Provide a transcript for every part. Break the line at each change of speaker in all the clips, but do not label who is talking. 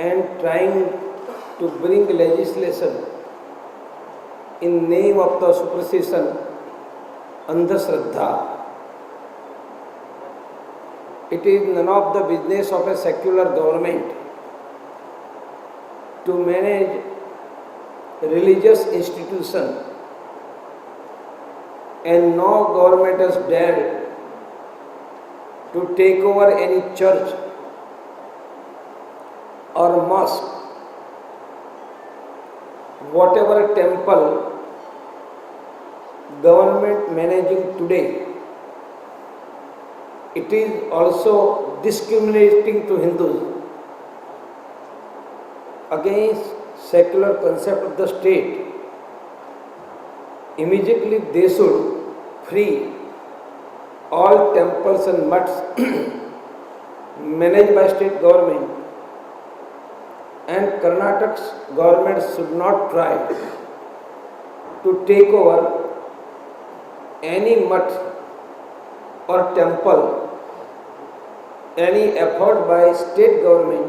and trying to bring legislation in name of the superstition, Andhashraddha. It is none of the business of a secular government to manage religious institution, and no government has dared to take over any church or mosque. Whatever temple government managing today, it is also discriminating to Hindus against secular concept of the state. Immediately they should free all temples and mosques managed by state government, and Karnataka's government should not try to take over any mosque or temple. Any effort by state government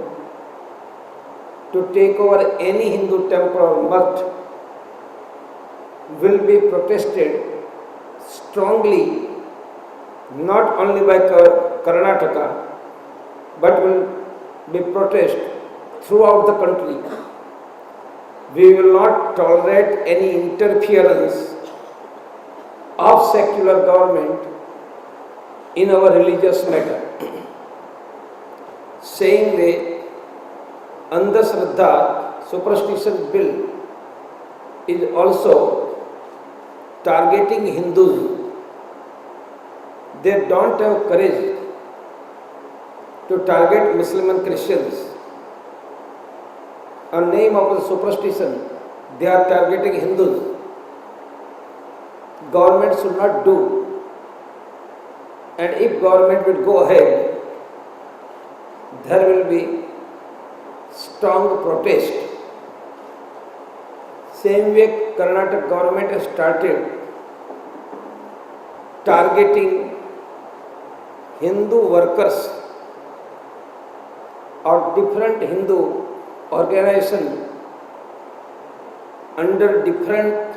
to take over any Hindu temple or mosque will be protested strongly, not only by Karnataka, but will be protested throughout the country. We will not tolerate any interference of secular government in our religious matter. Saying the Andhashraddha superstition bill is also targeting Hindus. They don't have courage to target Muslim and Christians. On name of the superstition, they are targeting Hindus. Government should not do. And if government will go ahead, there will be strong protest. Same way Karnataka government has started targeting Hindu workers or different Hindu organizations under different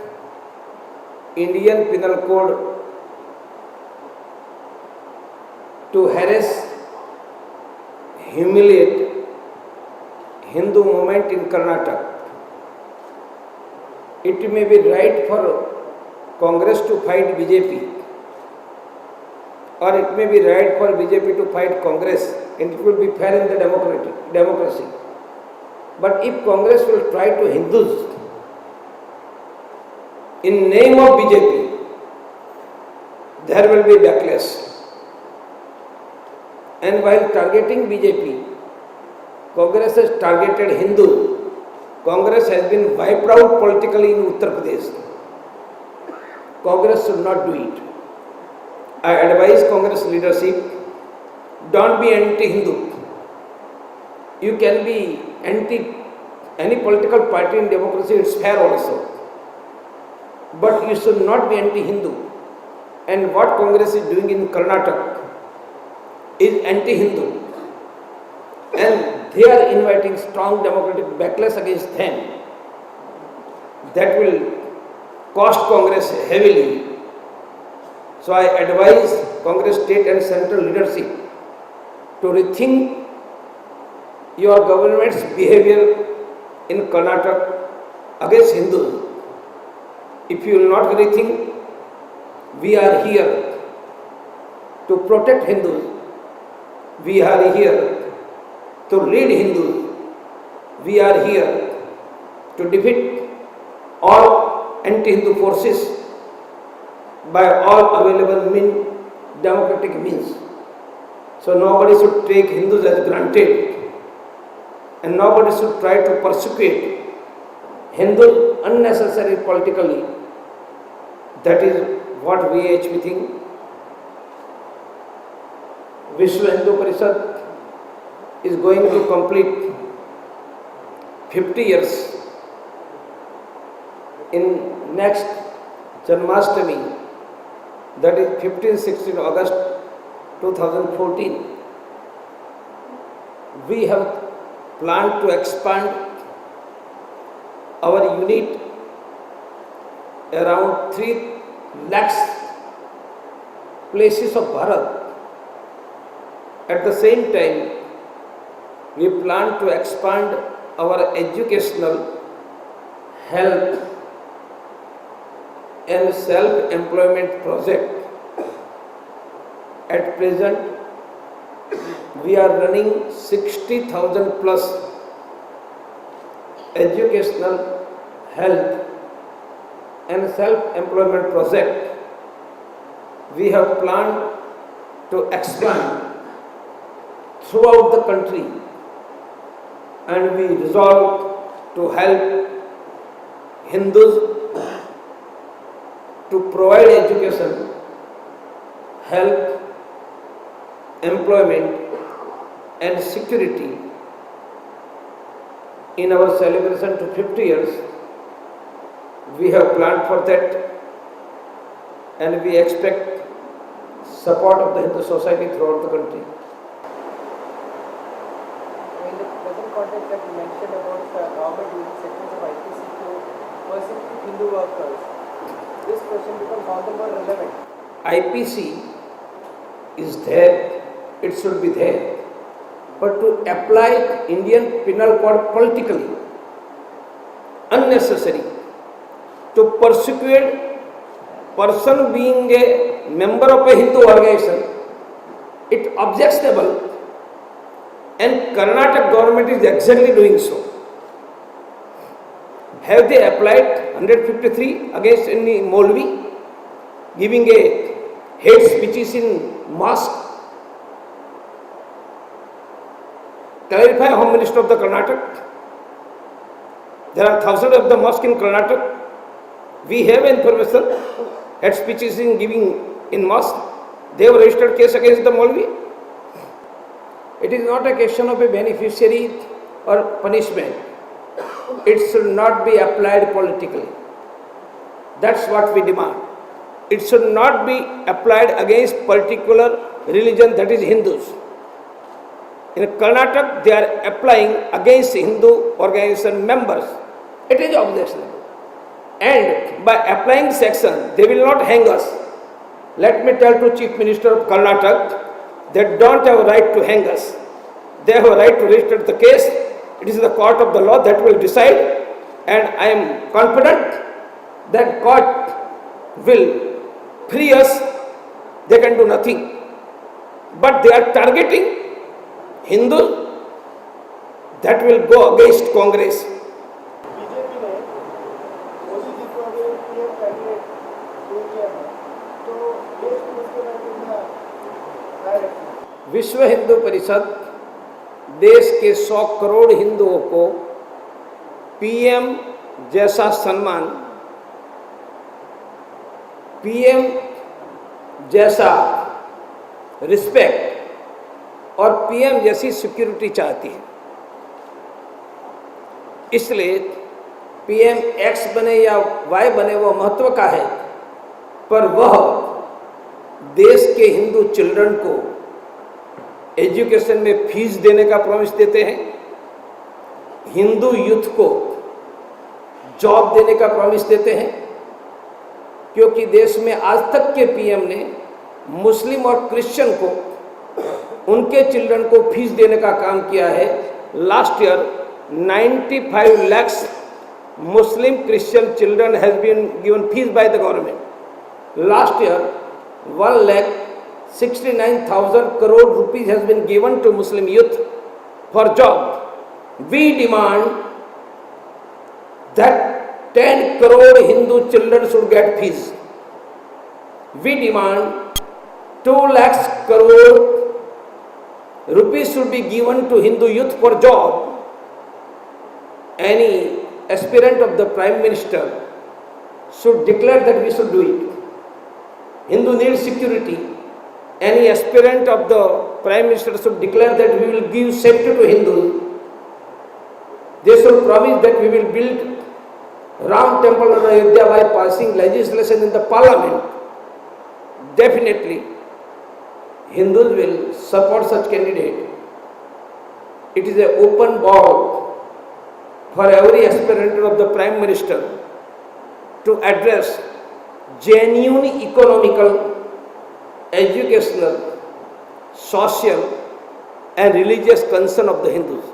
Indian Penal Code to harass, humiliate Hindu movement in Karnataka. It may be right for Congress to fight BJP, or it may be right for BJP to fight Congress, and it will be fair in the democracy. But if Congress will try to Hindus in name of BJP, there will be backlash. And while targeting BJP, Congress has targeted Hindu. Congress has been wiped out politically in Uttar Pradesh. Congress should not do it. I advise Congress leadership, don't be anti-Hindu. You can be anti any political party in democracy, it's fair also. But you should not be anti-Hindu. And what Congress is doing in Karnataka is anti-Hindu. And they are inviting strong democratic backlash against them. That will cost Congress heavily. So I advise Congress state and central leadership to rethink your government's behavior in Karnataka against Hindus. If you will not rethink, we are here to protect Hindus. We are here to lead Hindus. We are here to defeat all anti-Hindu forces by all available democratic means. So nobody should take Hindus as granted, and nobody should try to persecute Hindus unnecessarily politically. That is what VHP think. Vishwa Hindu Parishad is going to complete 50 years in next Janmashtami, that is 15-16 August 2014. We have plan to expand our unit around 3 lakhs places of Bharat. At the same time, we plan to expand our educational, health and self-employment project. At present, we are running 60,000 plus educational, health and self-employment project. We have planned to expand throughout the country, and we resolve to help Hindus to provide education, health, employment and security in our celebration to 50 years. We have planned for that, and we expect support of the Hindu society throughout the country.
In the present context that you mentioned about the government using sections of IPC to persecute Hindu workers, this question becomes all the more relevant.
IPC is there, it should be there, but to apply Indian Penal Code politically, unnecessary, to persecute person being a member of a Hindu organization, it objectionable, and Karnataka government is exactly doing so. Have they applied 153 against any Maulvi giving a hate speeches in mosque? Clarify Home Minister of the Karnataka. There are thousands of the mosques in Karnataka. We have information, hate speeches in giving in mosque. They have registered case against the Maulvi. It is not a question of a beneficiary or punishment. It should not be applied politically. That's what we demand. It should not be applied against particular religion, that is Hindus. In Karnataka, they are applying against Hindu organization members. It is objectionable. And by applying section, they will not hang us. Let me tell to Chief Minister of Karnataka, they don't have a right to hang us. They have a right to register the case. It is the court of the law that will decide, and I am confident that court will free us. They can do nothing. But they are targeting Hindus, that will go against Congress.
BJP ने मोदी जी को अगर PM candidate दे दिया है, तो देश में उसके बारे में क्या राय रखती है?
विश्व हिंदू परिषद देश के 100 करोड़ हिंदुओं को पीएम जैसा सम्मान, पीएम जैसा रिस्पेक्ट और पीएम जैसी सिक्योरिटी चाहती है। इसलिए पीएम एक्स बने या वाई बने वो महत्व का है, पर वह देश के हिंदू चिल्ड्रन को एजुकेशन में फीस देने का प्रॉमिस देते हैं, हिंदू यूथ को जॉब देने का प्रॉमिस देते हैं, क्योंकि देश में आज तक के पीएम ने मुस्लिम और क्रिश्चियन को, उनके चिल्ड्रन को फीस देने का काम किया है। Last year 95 lakhs Muslim Christian children has been given fees by the government. Last year 1,69,000 crore rupees has been given to Muslim youth for job. We demand that 10 crore Hindu children should get fees. We demand 2 lakhs crore rupees should be given to Hindu youth for job. Any aspirant of the Prime Minister should declare that we should do it. Hindu needs security. Any aspirant of the Prime Minister should declare that we will give safety to Hindus. They should promise that we will build Ram temple in Ayodhya by passing legislation in the parliament. Definitely Hindus will support such candidate. it is an open ball for every aspirant of the Prime Minister to address genuine economical, educational, social and religious concern of the Hindus.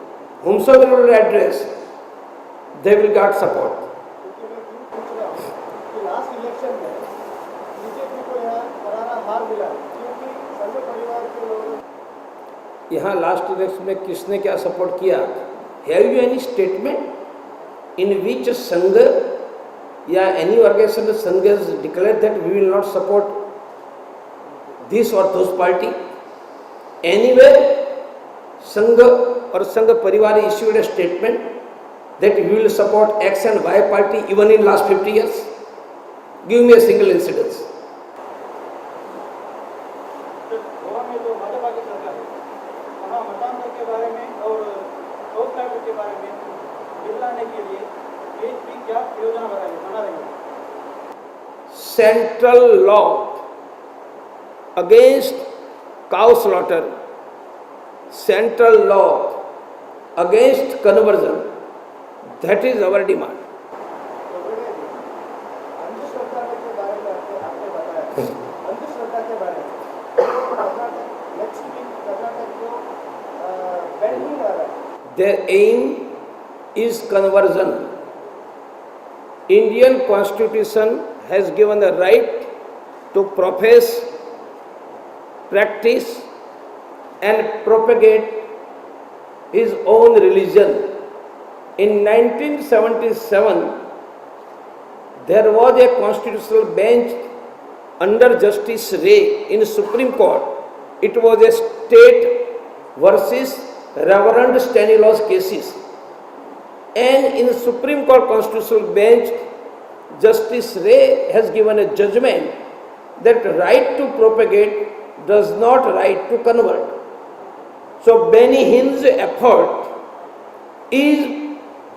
Whomsoever will address, they will get support.
क्योंकि मैं क्यों पूछ रहा हूँ कि last election में BJP को यहाँ करारा हार मिला क्योंकि संघ परिवार के लोग
यहाँ लास्ट इलेक्शन में किसने क्या सपोर्ट किया? Have you any statement in which Sangh या any organisation Sangh has declared that we will not support this और दोस पार्टी? एनीवेयर संघ और संघ परिवार issued a statement that we will support X and Y party even in last 50 years? Give me a single incidence.
Goa में जो भाजपा की सरकार है वहाँ मतांतर के बारे में और लोकतंत्र के बारे में दिलाने के लिए बीजेपी क्या योजना बना रही है?
Central law against cow slaughter, central law against conversion, that is our demand.
तो बोले अंधश्रद्धा के बारे में आपने बताया अंधश्रद्धा के बारे में कर्नाटक नेक्स्ट वीक कर्नाटक को बैन नहीं आ रहा है.
Their aim is conversion. Indian Constitution has given the right to profess, practice and propagate his own religion. In 1977, there was a constitutional bench under Justice Ray in Supreme Court. It was a state versus Reverend Stanislaus cases. And in Supreme Court constitutional bench, Justice Ray has given a judgment that right to propagate does not right to convert. So Benny Hinn's effort is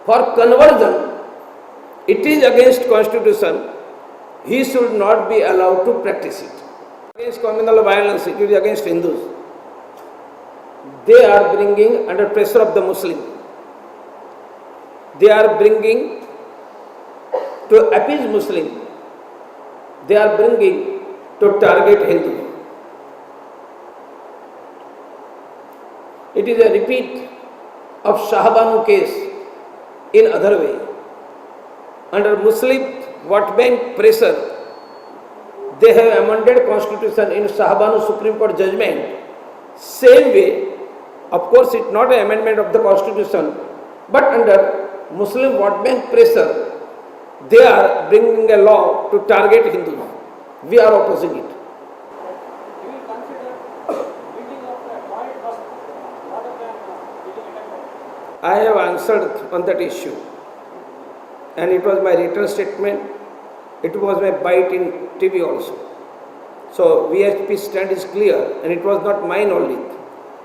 for conversion. It is against Constitution. He should not be allowed to practice it. Against communal violence, it is against Hindus. They are bringing under pressure of the Muslim. They are bringing to appease Muslim. They are bringing to target Hindu. It is a repeat of Shahbanu case in other way. Under Muslim vote bank pressure, they have amended constitution in Shahbanu Supreme Court judgment. Same way, of course, it not an amendment of the constitution, but under Muslim vote bank pressure, they are bringing a law to target Hindus. We are opposing it.
You will consider building of a joint hospital rather than building a temple.
I have answered on that issue, and it was my written statement. It was my bite in TV also. So VHP stand is clear, and it was not mine only.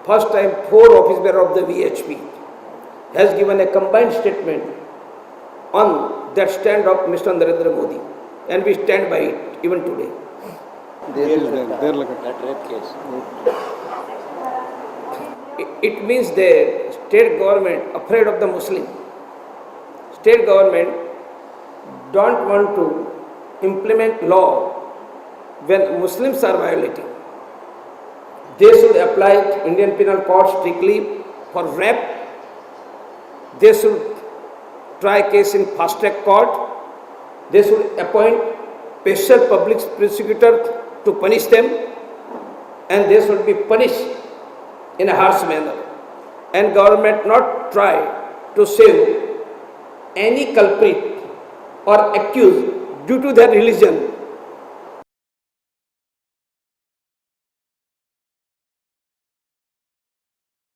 First time 4 office bearer of the VHP has given a combined statement on that stand of Mr. Narendra Modi, and we stand by it even today.
That rape case.
It means the state government afraid of the Muslim. State government don't want to implement law when Muslims are violating. They should apply Indian Penal Code strictly for rape. They should try case in fast track court. They should appoint special public prosecutor to punish them, and they should be punished in a harsh manner. And government not try to save any culprit or accused due to their religion